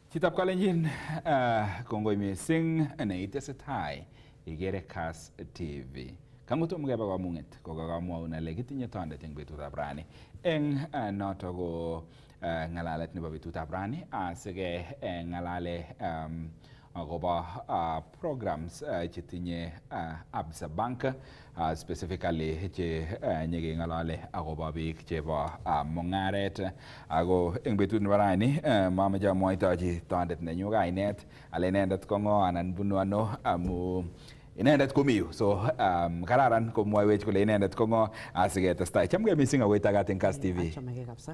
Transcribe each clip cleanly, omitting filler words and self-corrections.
Chitab kalenjin kongoi mising neitesetai igere Kass TV. Kangutum ngeba kamung'et kokakamwaun ale kitinye tondet eng betutab rani. Eng noto ko ng'alalet nebo betutab rani asike ng'alale akobo programs chetinye Absa Bank specifically che nyekeng'alale akobo biik chebo mung'aret ako eng betut nebo rani mameche amwaitochi tondet nenyu kainet ale inendet ko ng'o anan bunu ano amu inendet komi yu, so kararan komwaiwech kole inendet ko ng'o asiketestai. Chamgei mising akoit akat eng Kass TV. Chamgei kabisa.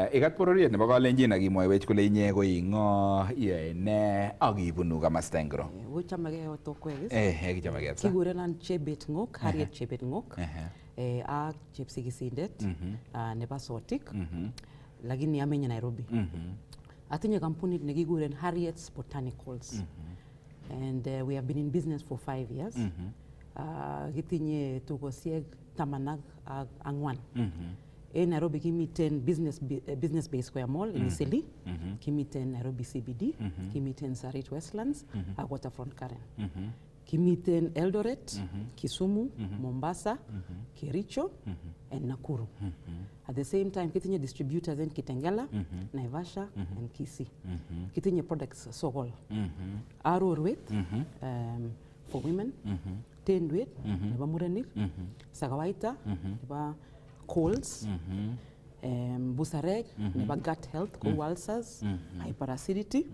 Ikat bororiet nebo kalenjin akimwaiwech kole inye ko ng'o, iyoe ne ak ibunu kamasta ngiro. Chamgei otokwek. Kichamgei kabisa. Kigurenan Chebet Ng'ok, Harriet Chebet Ng'ok. Ak chepsigisindet nebo Sotik. Lakini amenye Nairobi. Atinye kampunit nekiguren Harriet's Botanicals. And we have been in business for 5 years. Kitinye tukosiek taman ak angwan. In Nairobi kimiten business base Square Mall in Isili. Kimiten Nairobi CBD. Kimiten Sarit Westlands. Ak Waterfront Karen. Kimiten Eldoret, Kisumu, Mombasa, Kericho, and Nakuru. At the same time, kitinye distributors in Kitengela, Naivasha, and Kisii. Kitinye products Sogol. Arorwet, for women, Tendwet, nebo murenik, Sagawaita, nebo colds, Busareg, nebo gut health, co-ulcers, hyperacidity.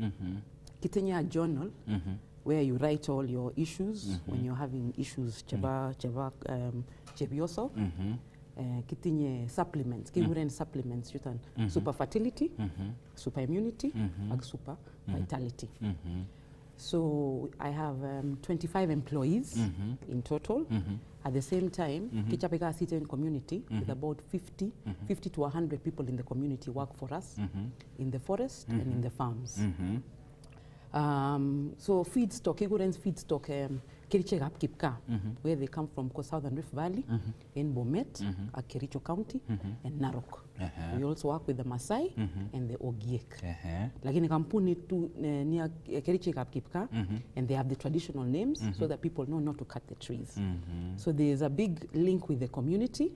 Kitinye a journal, where you write all your issues when you're having issues chebioso. Kitinye supplements, kiguren supplements yutan super fertility, super immunity, and super vitality. So I have 25 employees in total. At the same time, Kichapeka City community with about 50 to 100 people in the community work for us in the forest and in the farms. So feedstock, Kiguren's feedstock, Kerichegap Kipka, where they come from, Southern Rift Valley, in Bomet, Kericho County, and Narok. We also work with the Maasai and the Ogiek. Lakini kampuni tu near Kerichegap Kipka, and they have the traditional names so that people know not to cut the trees. So there is a big link with the community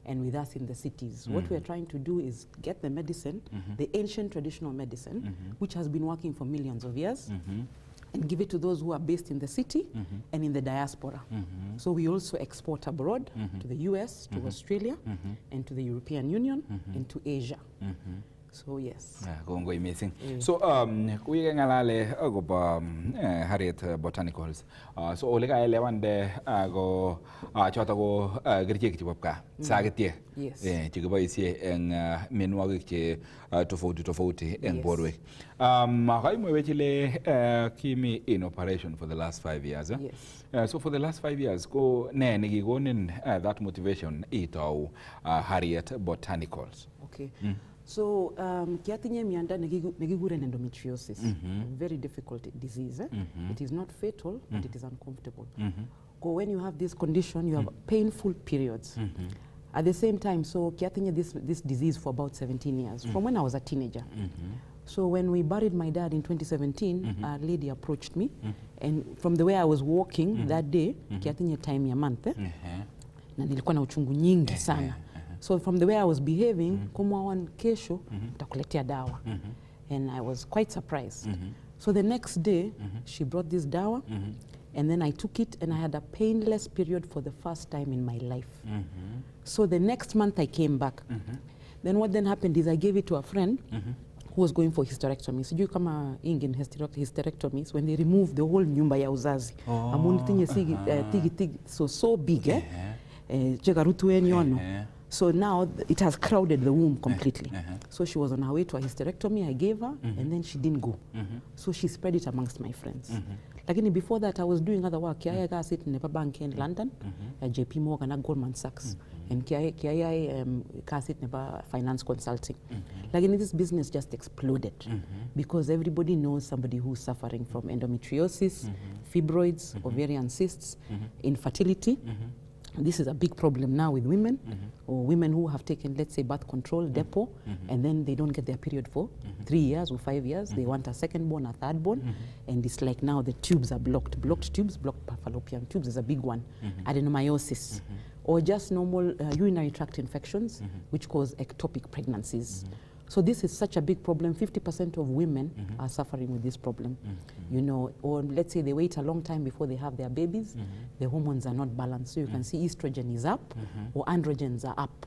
and with us in the cities. What we're trying to do is get the medicine, the ancient traditional medicine, which has been working for millions of years, and give it to those who are based in the city and in the diaspora. So we also export abroad to the US, to Australia, and to the European Union, and to Asia. So yes. Kongoi amazing. So kuye ngalale agoba Harriet Botanicals. So ole kaelewande go choto go kerichek chebo ka sagetie. Yes. Chekiboisie eng mienwogik che tofauti eng borwek. Makaimwewech ile kimi in operation for the last 5 years. Yes. So for the last 5 years ko ne nekikonin that motivation itau Harriet Botanicals. Okay. So, kiatinye mianda nekiguren endometriosis, a very difficult disease. It is not fatal, but it is uncomfortable. When you have this condition, you have painful periods. At the same time, so kiatinye this disease for about 17 years, from when I was a teenager. So when we buried my dad in 2017, a lady approached me, and from the way I was walking that day, kiatinye time ya month, na nilikuwa na uchungu nyingi sana. So from the way I was behaving, kumwawan kesho, takuletea dawa. And I was quite surprised. So the next day, she brought this dawa, and then I took it, and I had a painless period for the first time in my life. So the next month I came back. Then what then happened is I gave it to a friend who was going for hysterectomy. Sijui kama in hysterectomies, when they remove the whole nyumba ya uzazi. Amunitinye tigi, so big, So now it has crowded the womb completely. So she was on her way to a hysterectomy. I gave her, and then she didn't go. So she spread it amongst my friends. Lakini before that, I was doing other work. I got sit in a bank in London, JP Morgan and Goldman Sachs, and I sit in finance consulting. Lakini this business just exploded because everybody knows somebody who's suffering from endometriosis, fibroids, ovarian cysts, infertility. This is a big problem now with women, or women who have taken, let's say, birth control, depot, and then they don't get their period for 3 years or 5 years. They want a second born, a third born, and it's like now the tubes are blocked. Blocked tubes, blocked fallopian tubes is a big one. Adenomyosis, or just normal urinary tract infections, which cause ectopic pregnancies. So this is such a big problem. 50% of women are suffering with this problem, you know, or let's say they wait a long time before they have their babies. The hormones are not balanced. So you can see estrogen is up or androgens are up.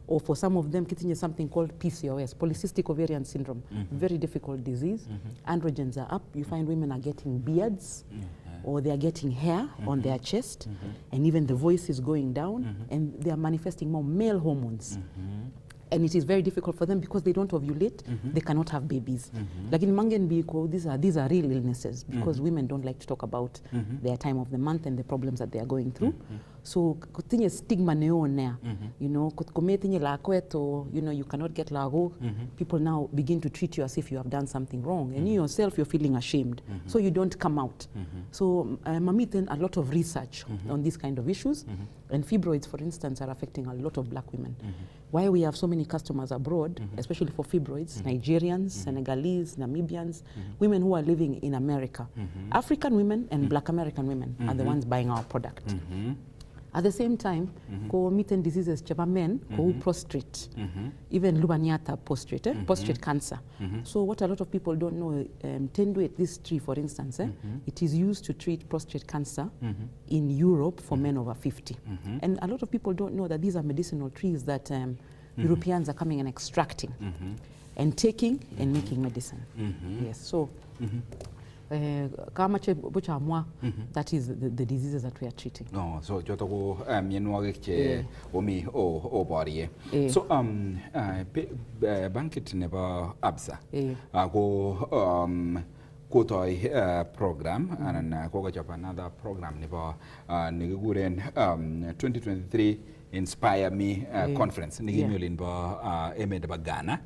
Or for some of them, getting something called PCOS, polycystic ovarian syndrome, very difficult disease. Androgens are up. You find women are getting beards, or they are getting hair on their chest, and even the voice is going down, and they are manifesting more male hormones. And it is very difficult for them because they don't ovulate, they cannot have babies. Like in Mangenbiko, these are real illnesses because women don't like to talk about their time of the month and the problems that they are going through. So kutinye stigma neonea, you know, kutkometinye lakweto, you know, you cannot get lago. People now begin to treat you as if you have done something wrong, and you yourself you're feeling ashamed, so you don't come out. So mamiten a lot of research on these kind of issues, and fibroids, for instance, are affecting a lot of black women. Why we have so many customers abroad, especially for fibroids, Nigerians, Senegalese, Namibians, women who are living in America. African women and black American women are the ones buying our product. At the same time, ko mitten diseases chaba men ko prostrate, even lubaniata prostrate, prostrate cancer. So what a lot of people don't know, tenduate, this tree for instance, it is used to treat prostate cancer in Europe for men over 50. And a lot of people don't know that these are medicinal trees that Europeans are coming and extracting and taking and making medicine. Yes, so that is the diseases that we are treating. No, so joto ko mienwagik che omi o body. So banket nebo Absa ko kotoi program and kokachop another program nebo nikiguren 2023 Inspire Me conference nigimi olin bo emet nebo Ghana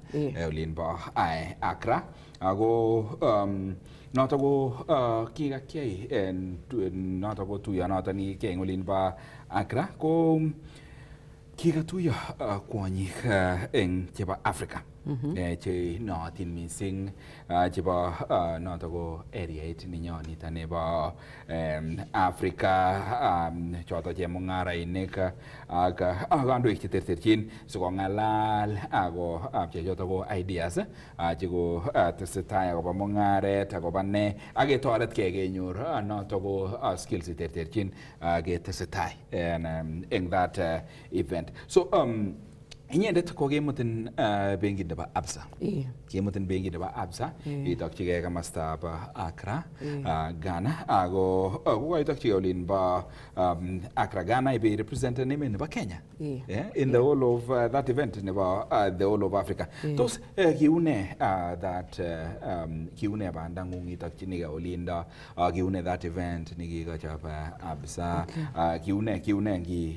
olin bo Accra ago noto ko kikakiyai noto ko tuyo noto ni kiyai olin bo Accra ko kikatuyo kwonyik eng chebo Africa che nootin mising chebo noto ko areait ninyo nito nebo Africa choto chemung'arainik ak kandoik cheterterchin sikong'alal ako pchei choto ko ideas cheko tesetai akobo mung'aret akobo ne ak ketoretkei kenyor noto ko skills cheterterchin ketesetai eng that event. So inyendet ko kemutin benkit nebo Absa. Kemutin benkit nebo Absa itokchigei komostab Accra, Ghana. Ako kokaitokchigei olin bo Accra, Ghana ibe representen emet nebo Kenya. In the whole of that event nebo the whole of Africa. Tos kiune that kiune bandang'ung itokchinigei olindo, kiune that event nikikochop Absa, kiune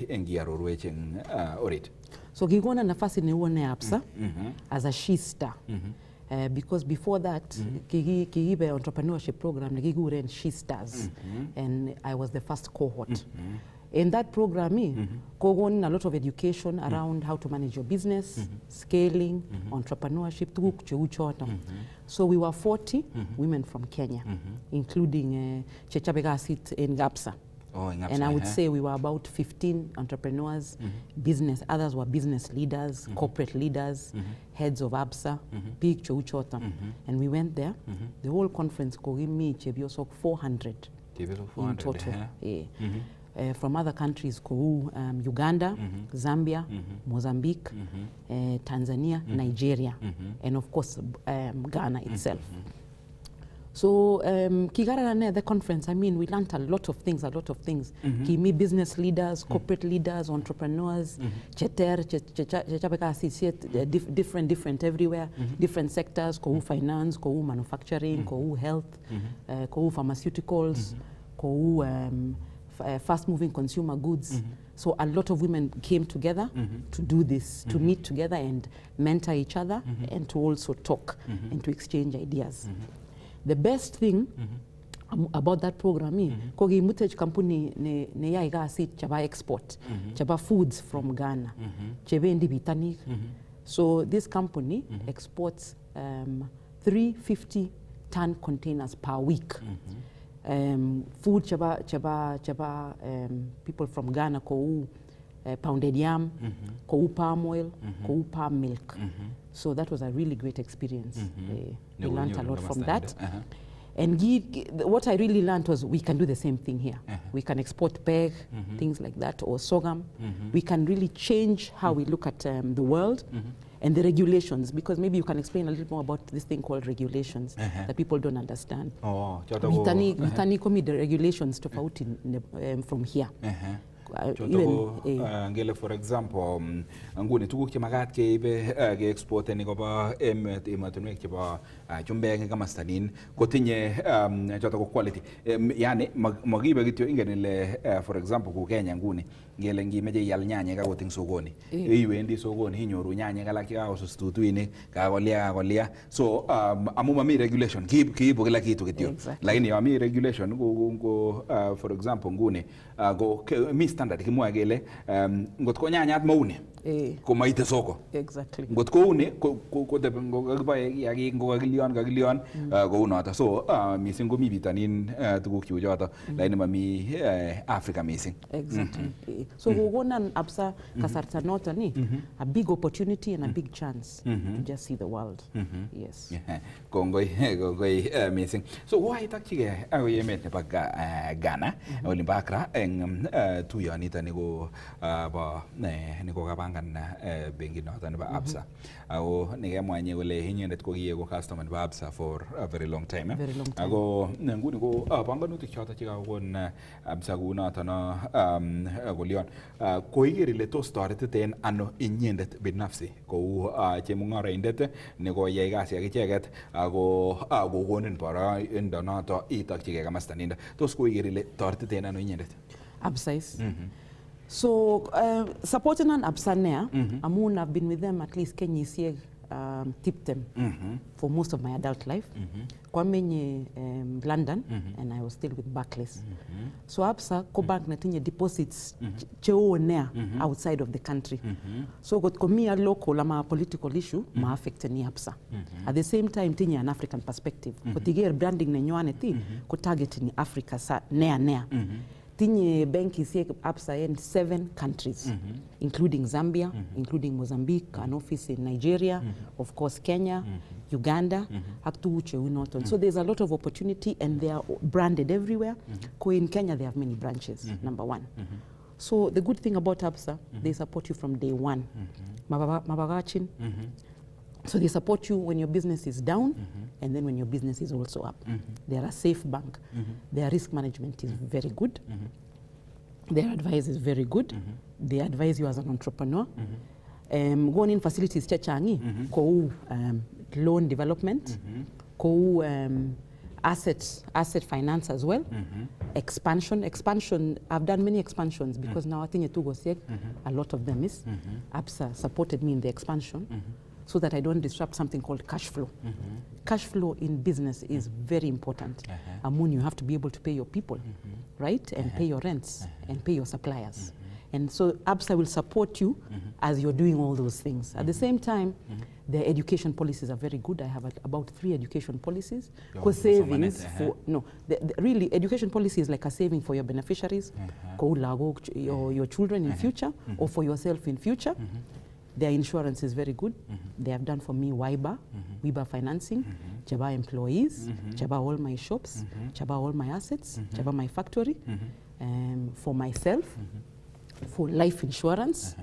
ngiarorwech eng orit. So kikona nafasi nione Absa as a she star. Because before that, kikibe entrepreneurship program nikiguren she stars, and I was the first cohort. In that program, kogon a lot of education around how to manage your business, scaling, entrepreneurship, tukuk cheuchoto. So we were 40 women from Kenya, including Chechabegasit in Absa. And I would say we were about 15 entrepreneurs, business, others were business leaders, corporate leaders, heads of Absa, big chouchota. And we went there. The whole conference, Kogimi, Chebiosok, 400 in total. From other countries, Uganda, Zambia, Mozambique, Tanzania, Nigeria, and of course, Ghana itself. So Kigarane, the conference, I mean, we learned a lot of things. Kimi business leaders, corporate leaders, entrepreneurs, different everywhere, different sectors, Kohu finance, Kohu manufacturing, Kohu health, Kohu pharmaceuticals, Kohu fast-moving consumer goods. So a lot of women came together to do this, to meet together and mentor each other, and to also talk and to exchange ideas. The best thing about that program ko kimutech company ne yai kasit chaba export chaba foods from Ghana chebendi bitanik. So this company exports 350-ton containers per week. Food chaba people from Ghana ko pounded yam, ko palm oil, ko palm milk. So that was a really great experience. We learned a lot from that. And what I really learned was we can do the same thing here. We can export peg, things like that, or sorghum. We can really change how we look at the world and the regulations, because maybe you can explain a little more about this thing called regulations that people don't understand. Vitani komi the regulations tofauti from here. Ngele for example nguni tuguk che magat keibe ke exporteni koba emotinwek chebo chumbek kama stanin kotinye choto ko quality, yani magibe kityo ingen ile for example ku Kenya nguni ngele ngimeje iyal nyanyek akot ing sokoni iwendi sokoni inyoru nyanyek alak chekakosus tutuinik kakolia so amu mami regulation kiibu kila kitu kityo, lakini yami regulation ko for example nguni go mi standard kimwae kele ngot ko nyanyat mauni ko maite soko. Exactly. Ngot ko uni ko debe ngokakibae yaki ngokakilion ko unoto. So missing komi bitanin tuguk cheu choto lakini mami Africa missing. Exactly. So kokonan Absa kasarta noto ni a big opportunity and a big chance to just see the world. Yes. Kongoi missing. So why takchige agoi emet nebo Ghana olimbo Accra eng tuyonito niko bo niko kabangan benki noto nebo Absa. Ako nikemwanye kole inyendet ko kieko customer nebo Absa for a very long time. Ako nguni ko panganutik choto chekakon Absa kunoto no kolion koiker ile tos toretiten ano inyendet binafsi kou chemung'araindet nekoyai kasi ak icheket ako kokonin boroindo noto itokchigei kamasta nindo, tos koiker ile toretiten ano inyendet? Absa is. So supporting an Absa nea, amun I've been with them at least Kenya isieg tipped them for most of my adult life. Kwa menye London and I was still with Barclays. So Absa ko bank na tinye deposits cheo nea outside of the country. So got komia local ama political issue ma affect ni Absa. At the same time tinye an African perspective. Kotiger branding na nywane ti ko target ni Africa sa nea. Tinye benki siye Absa in 7 countries, including Zambia, including Mozambique, an office in Nigeria, of course Kenya, Uganda, So there's a lot of opportunity and they are branded everywhere. In Kenya they have many branches, number one. So the good thing about Absa, they support you from day one. Mabagachin. So they support you when your business is down and then when your business is also up. They are a safe bank. Their risk management is very good. Their advice is very good. They advise you as an entrepreneur. Going in facilities chachangi, loan development, asset finance as well. Expansion, I've done many expansions because now I think a lot of them is. Absa supported me in the expansion. So that I don't disrupt something called cash flow. Cash flow in business is very important. Amun, you have to be able to pay your people, right? And pay your rents and pay your suppliers. And so Absa will support you as you're doing all those things. At the same time, their education policies are very good. I have about 3 education policies. Savings for, really, education policy is like a saving for your beneficiaries, your children in future, or for yourself in future. Their insurance is very good. They have done for me WIBA financing, Chaba employees, Chaba all my shops, Chaba all my assets, Chaba my factory, for myself, for life insurance.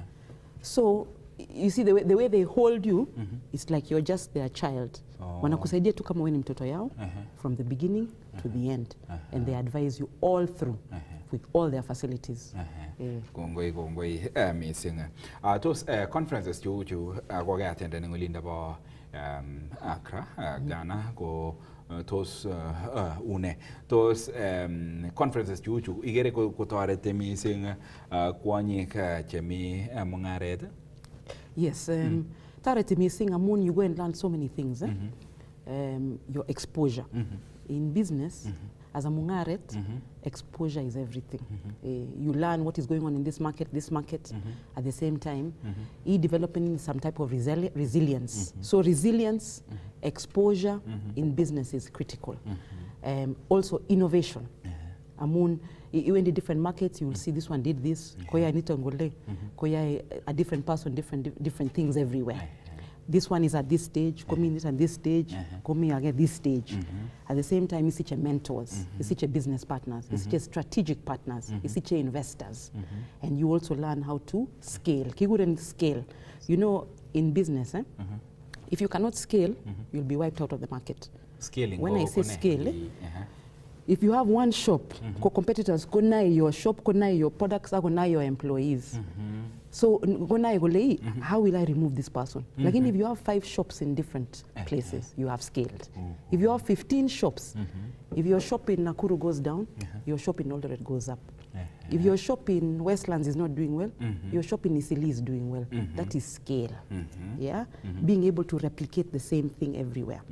So you see the way they hold you, it's like you're just their child. Wanakusaidia tu kama wewe ni mtoto yao from the beginning to the end, and they advise you all through with all their facilities. Kongoi missing. Those conferences you go attend in Linda ba Accra, Ghana go those those conferences you igere ko toarete missing kwanyik chemi mungaret. Yes, tarete missing amun you go and learn so many things. Your exposure in business. as a mungaret, exposure is everything. You learn what is going on in this market, at the same time, developing some type of resilience. So resilience, exposure in business is critical. Also innovation. Even the different markets, you will see this one did this, koya nitongole, koya a different person, different things everywhere. This one is at this stage, coming at this stage, coming again this stage. At the same time, you see mentors, you see business partners, you see strategic partners, you see investors. And you also learn how to scale. Kiguren scale. You know, in business, if you cannot scale, you'll be wiped out of the market. Scaling. When I say scale, if you have one shop, competitors go na your shop, go na your products, go na your employees. So how will I remove this person? Like if you have 5 shops in different places, you have scaled. If you have 15 shops, if your shop in Nakuru goes down, your shop in Eldoret goes up. If your shop in Westlands is not doing well, your shop in Isili is doing well. That is scale. Yeah, being able to replicate the same thing everywhere.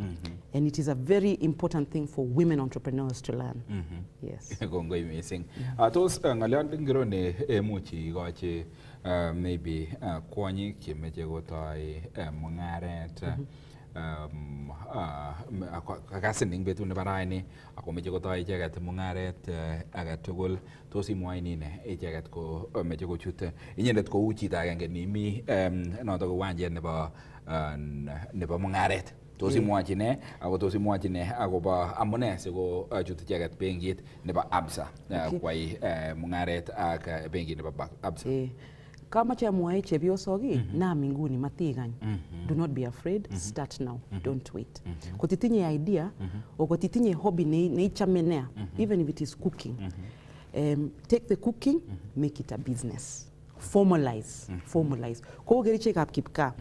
And it is a very important thing for women entrepreneurs to learn. Yes. Amazing. Those ngalian ngiro ne muchi gochi maybe kwani kimeje gotoi mungaret akasin ning betu ne barani akomeje gotoi icheget mungaret agetugul tos imwaini ne icheget ko meje gochute inyendet ko uchita agenge nimi noto ko wanjet nebo mungaret tos imwachi ne ako tos imwachi ne akobo amune siko chut icheget benkit nebo Absa kwai mungaret ak benkit nebo Absa. Kama cha mwae chebiosogi na minguni matigany. Do not be afraid, start now, don't wait. Kotitinye idea or kotitinye hobby ne chamenea, even if it is cooking. Take the cooking, make it a business. Formalize. Ko geri check up kipka.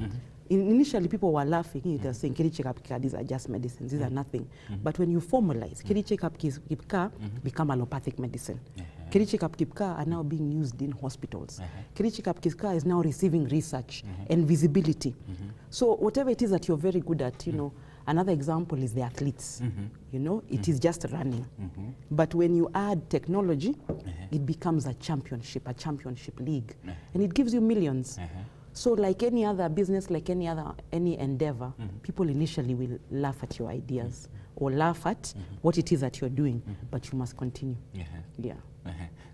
Initially, people were laughing. They were saying, "Keri check up kipka, these are just medicines. These are nothing." But when you formalize, keri check up kipka become allopathic medicine. Keri check up kipka are now being used in hospitals. Keri check up kipka is now receiving research and visibility. So whatever it is that you're very good at, you know, another example is the athletes. You know, it is just running. But when you add technology, it becomes a championship league. And it gives you millions. So like any other business, like any endeavor, people initially will laugh at your ideas or laugh at what it is that you're doing, but you must continue. Yeah.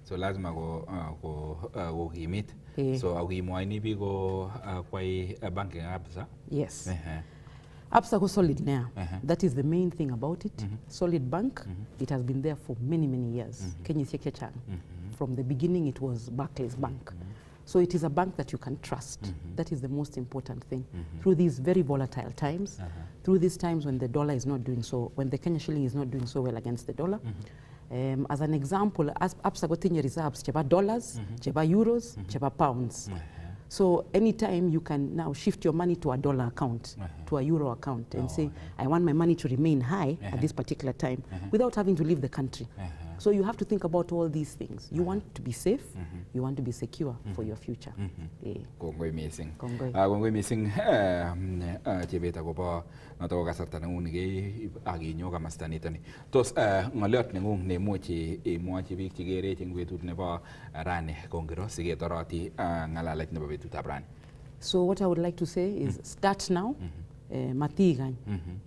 So lazima go himit. So agimwaini bigo kwai banking Absa. Yes. Absa go solid now. That is the main thing about it. Solid bank. It has been there for many years. Kenya Sekechan. From the beginning, it was Barclays Bank. So it is a bank that you can trust. That is the most important thing. Through these very volatile times, through these times when the dollar is not doing so, when the Kenya shilling is not doing so well against the dollar. As an example, Absa got in your reserves, cheba dollars, cheba euros, cheba pounds. So anytime you can now shift your money to a dollar account, to a euro account, and say, I want my money to remain high at this particular time, without having to leave the country. So you have to think about all these things. You want to be safe, you want to be secure for your future. Kongoi amazing. Kongoi amazing. Chebeta kobo noto kasarta nengung nige aginyo kamasta nitoni. Tos ngoliot nengung nemuchi imwachi biik chekere eng betut nebo rani kongiro siketoroti ngalalet nebo betutab rani. So what I would like to say is start now. Matigany,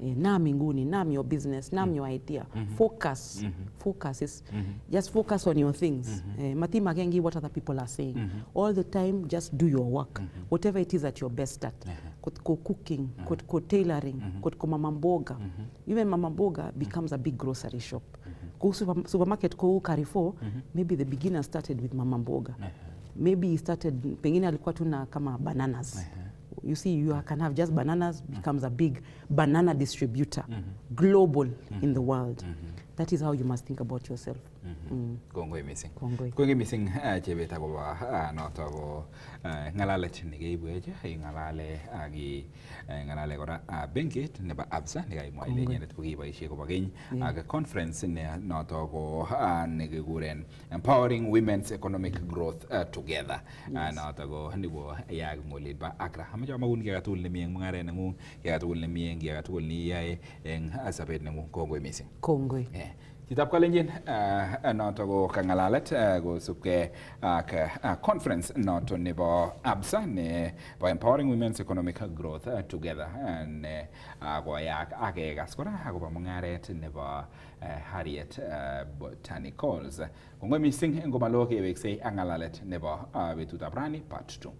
nam inguni, nam your business, nam your idea. Focus. Focus is just focus on your things. Mati magengi what other people are saying. All the time, just do your work. Whatever it is that you're best at. Ko cooking, ko tailoring, ko mama mboga. Even mama mboga becomes a big grocery shop. Ko supermarket ko Carrefour, maybe the beginner started with mama mboga. Maybe he started, pengine alikuwa tuna kama bananas. You see, you can have just bananas, becomes a big banana distributor, global in the world. That is how you must think about yourself. Kongoi missing. Kongoi missing chebeta ko noto ko ngalalet negeibweje ngalale agi ngalale kora benkit nebo Absa nekaimwa ile nyendet ko kiboisie kobo keny ak conference ne noto ko nekekuren Empowering Women's Economic Growth Together. Noto ko nibo yak ngolid ba Accra. Amache magun ki atul nemi eng mungaret nengung, ki atul nemi eng ki atul ni yae eng asabet nengung. Kongoi missing. Kongoi. Chitab kalenjin noto ko kangalalet kosubkei ak conference noto nebo Absa nebo Empowering Women's Economic Growth Together ne koyak akekas kora akobo mungaret nebo Harriet Botanicals. Kongoi mising eng komalo keweksei ak ngalalet nebo betutab rani part 2.